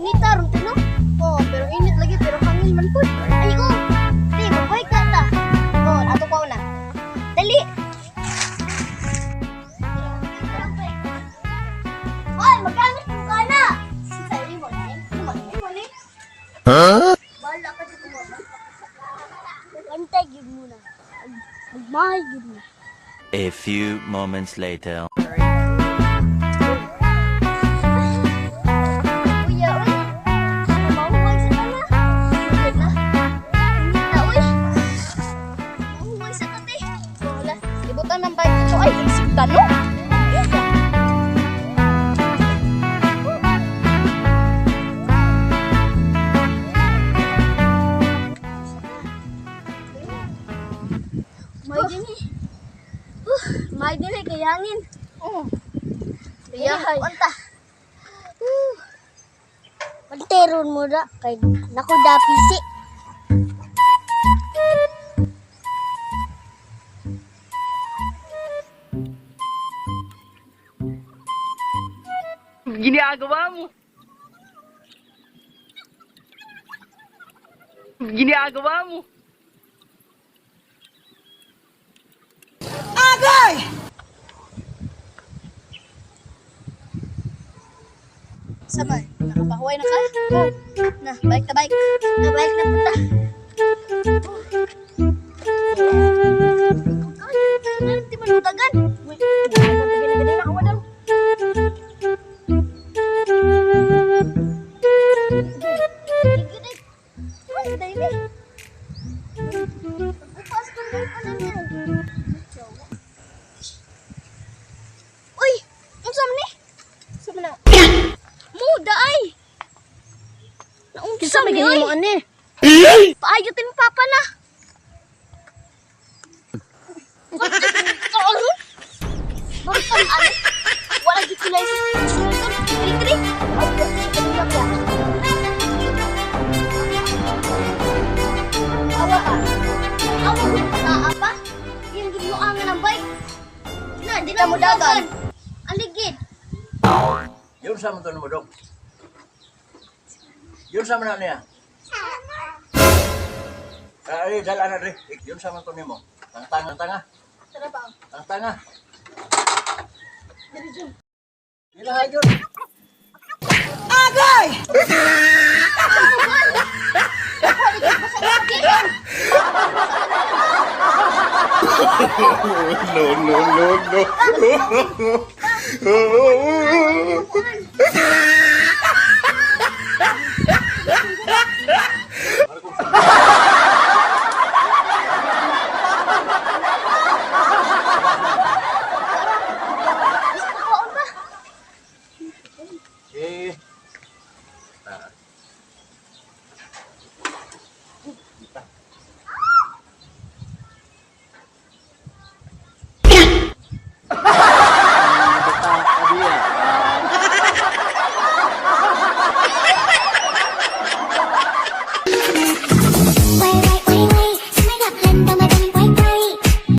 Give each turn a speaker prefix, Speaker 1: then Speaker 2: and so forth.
Speaker 1: Init taron tino. Oh, pero init lagi pero hangin man pud. Ani ko. Di magbalik na ta. Oh, ato pa una. Dali. Hoy, magamit mo ka na. Sali mo na. Mo ni.
Speaker 2: Huh?
Speaker 1: Bala ka dito mo. Antay gid mo na. Magmahal gid mo.
Speaker 3: A few moments later.
Speaker 1: Kuya, uy. Mahuwag sa tana. Ulit na. Init na, uy. Mahuwag sa tati. Wala. Ibutan ng bike ko. Ay, sigta, no? May dini. May dini kay hangin. Oh. Biyahay. Unta. Panteron mo da kay naku dapisi.
Speaker 4: Ginagawa mo. Ginagawa mo.
Speaker 1: Sabay, nakapahuway na ka? Na, bike na bike. Na bike na punta. Ay, di man mutagan. Uy, gani na ako daw. Ay, dali. Bukas ko na pa na niya. Uy, ang sam ni? Sama na. Muda ay. Naungkisa
Speaker 4: May
Speaker 1: ni
Speaker 4: ganyan mo
Speaker 1: oy.
Speaker 4: ani.
Speaker 1: Paayutin mo papa na. Oo. Bakit ka ano? Wala di sila isusunod. Kiri-kiri. Awa ka. Awa mo pataa pa. Yung ginuangan ng bike. Na, di na mo dagan. Aligid.
Speaker 2: Yun sa mo to mo dong. Yun sa mo na niya. Ay, dala na rin. Yun sa mo to nimo. Ang tanga.
Speaker 1: Tara ba?
Speaker 2: Ang tanga.
Speaker 1: Dali dyan.
Speaker 2: Ilahay yun.
Speaker 5: No, no, no, no.